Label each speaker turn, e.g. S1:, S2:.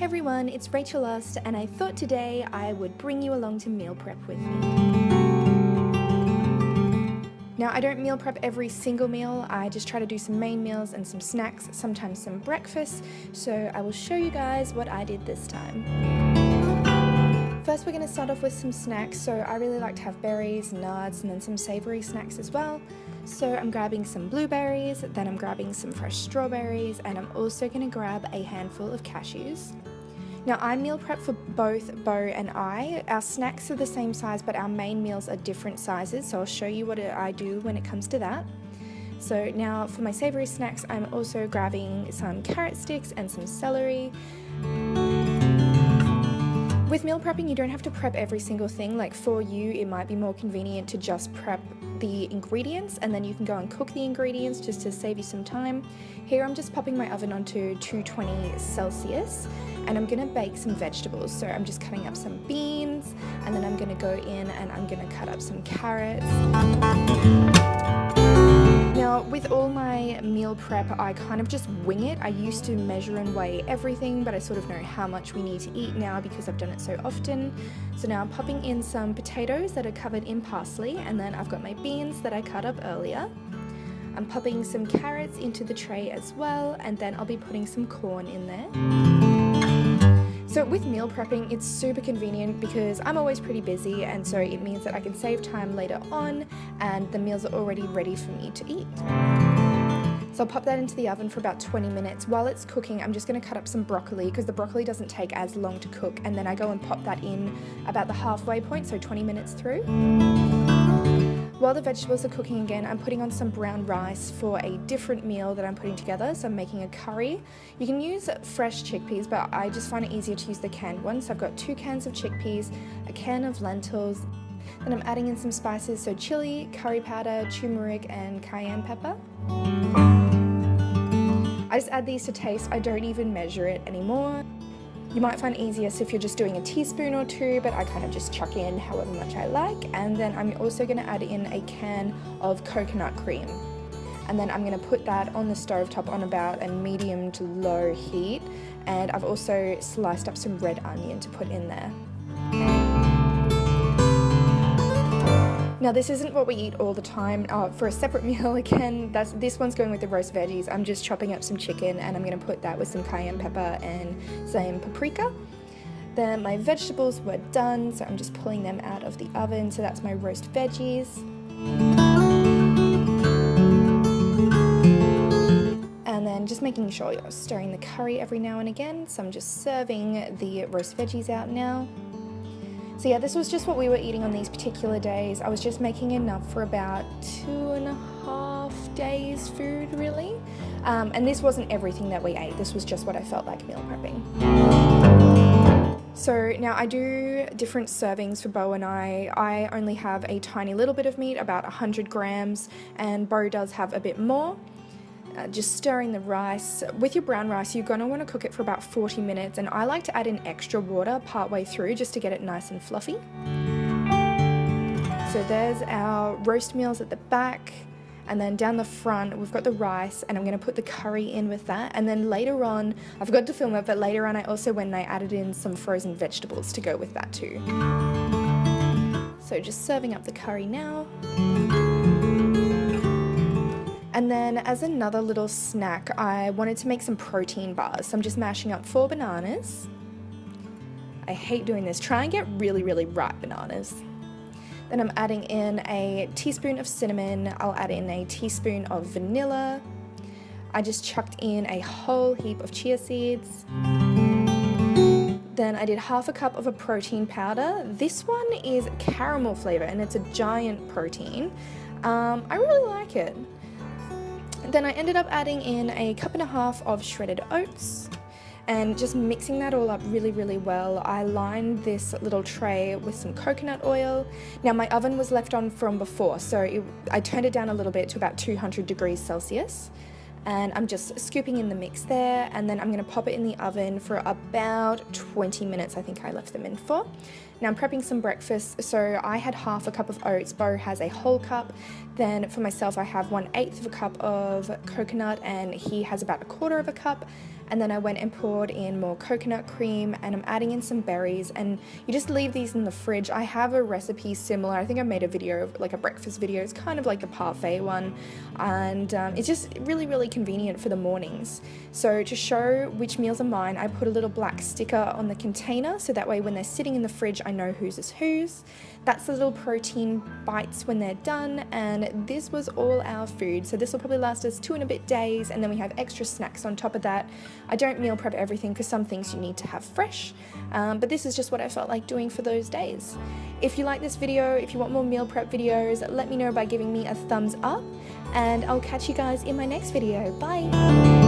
S1: everyone, it's Rachel Aust, and I thought today I would bring you along to meal prep with me. Now, I don't meal prep every single meal, I just try to do some main meals and some snacks, sometimes some breakfast, so I will show you guys what I did this time. First, we're going to start off with some snacks, so I really like to have berries, nuts, and then some savoury snacks as well. So I'm grabbing some blueberries, then I'm grabbing some fresh strawberries, and I'm also going to grab a handful of cashews. Now, I meal prep for both Bo and I. Our snacks are the same size, but our main meals are different sizes, so I'll show you what I do when it comes to that. So now for my savoury snacks, I'm also grabbing some carrot sticks and some celery. With meal prepping, you don't have to prep every single thing. Like for you, it might be more convenient to just prep the ingredients and then you can go and cook the ingredients just to save you some time. Here I'm just popping my oven onto 220 Celsius and I'm gonna bake some vegetables. So I'm just cutting up some beans and then I'm gonna go in and I'm gonna cut up some carrots. Now, with all my meal prep, I kind of just wing it. I used to measure and weigh everything, but I sort of know how much we need to eat now because I've done it so often. So now I'm popping in some potatoes that are covered in parsley, and then I've got my beans that I cut up earlier. I'm popping some carrots into the tray as well, and then I'll be putting some corn in there. So with meal prepping, it's super convenient because I'm always pretty busy, and so it means that I can save time later on and the meals are already ready for me to eat. So I'll pop that into the oven for about 20 minutes. While it's cooking, I'm just going to cut up some broccoli because the broccoli doesn't take as long to cook, and then I go and pop that in about the halfway point, so 20 minutes through. While the vegetables are cooking again, I'm putting on some brown rice for a different meal that I'm putting together. So I'm making a curry. You can use fresh chickpeas, but I just find it easier to use the canned ones. So I've got 2 cans of chickpeas, a can of lentils, then I'm adding in some spices, so chili, curry powder, turmeric, and cayenne pepper. I just add these to taste. I don't even measure it anymore. You might find it easiest if you're just doing a teaspoon or 2, but I kind of just chuck in however much I like. And then I'm also going to add in a can of coconut cream. And then I'm going to put that on the stovetop on about a medium to low heat. And I've also sliced up some red onion to put in there. Now, this isn't what we eat all the time. For a separate meal, again, this one's going with the roast veggies. I'm just chopping up some chicken and I'm going to put that with some cayenne pepper and some paprika. Then my vegetables were done, so I'm just pulling them out of the oven. So that's my roast veggies. And then just making sure you're stirring the curry every now and again. So I'm just serving the roast veggies out now. So yeah, this was just what we were eating on these particular days. I was just making enough for about 2.5 days food, really. And this wasn't everything that we ate. This was just what I felt like meal prepping. So now I do different servings for Bo and I. I only have a tiny little bit of meat, about 100 grams, and Bo does have a bit more. Just stirring the rice. With your brown rice, you're going to want to cook it for about 40 minutes, and I like to add in extra water partway through just to get it nice and fluffy. So there's our roast meals at the back, and then down the front we've got the rice, and I'm going to put the curry in with that. And then later on, I forgot to film it, but later on I also went and I added in some frozen vegetables to go with that too. So just serving up the curry now. And then as another little snack, I wanted to make some protein bars. So I'm just mashing up 4 bananas. I hate doing this. Try and get really, really ripe bananas. Then I'm adding in a teaspoon of cinnamon. I'll add in a teaspoon of vanilla. I just chucked in a whole heap of chia seeds. Then I did half a cup of a protein powder. This one is caramel flavor and it's a giant protein. I really like it. Then I ended up adding in a 1.5 cups of shredded oats and just mixing that all up really, really well. I lined this little tray with some coconut oil. Now my oven was left on from before, so I turned it down a little bit to about 200 degrees Celsius. And I'm just scooping in the mix there, and then I'm going to pop it in the oven for about 20 minutes. I think I left them in for. Now I'm prepping some breakfast, so I had half a cup of oats, Bo has a whole cup. Then for myself I have 1/8 of a cup of coconut and he has about 1/4 of a cup. and then I went and poured in more coconut cream, and I'm adding in some berries, and you just leave these in the fridge. I have a recipe similar. I think I made a video, like a breakfast video. It's kind of like the parfait one, and it's just really, really convenient for the mornings. So to show which meals are mine, I put a little black sticker on the container, so that way when they're sitting in the fridge, I know whose is whose. That's the little protein bites when they're done, and this was all our food. So this will probably last us 2 and a bit days, and then we have extra snacks on top of that. I don't meal prep everything because some things you need to have fresh, but this is just what I felt like doing for those days. If you like this video, if you want more meal prep videos, let me know by giving me a thumbs up, and I'll catch you guys in my next video. Bye!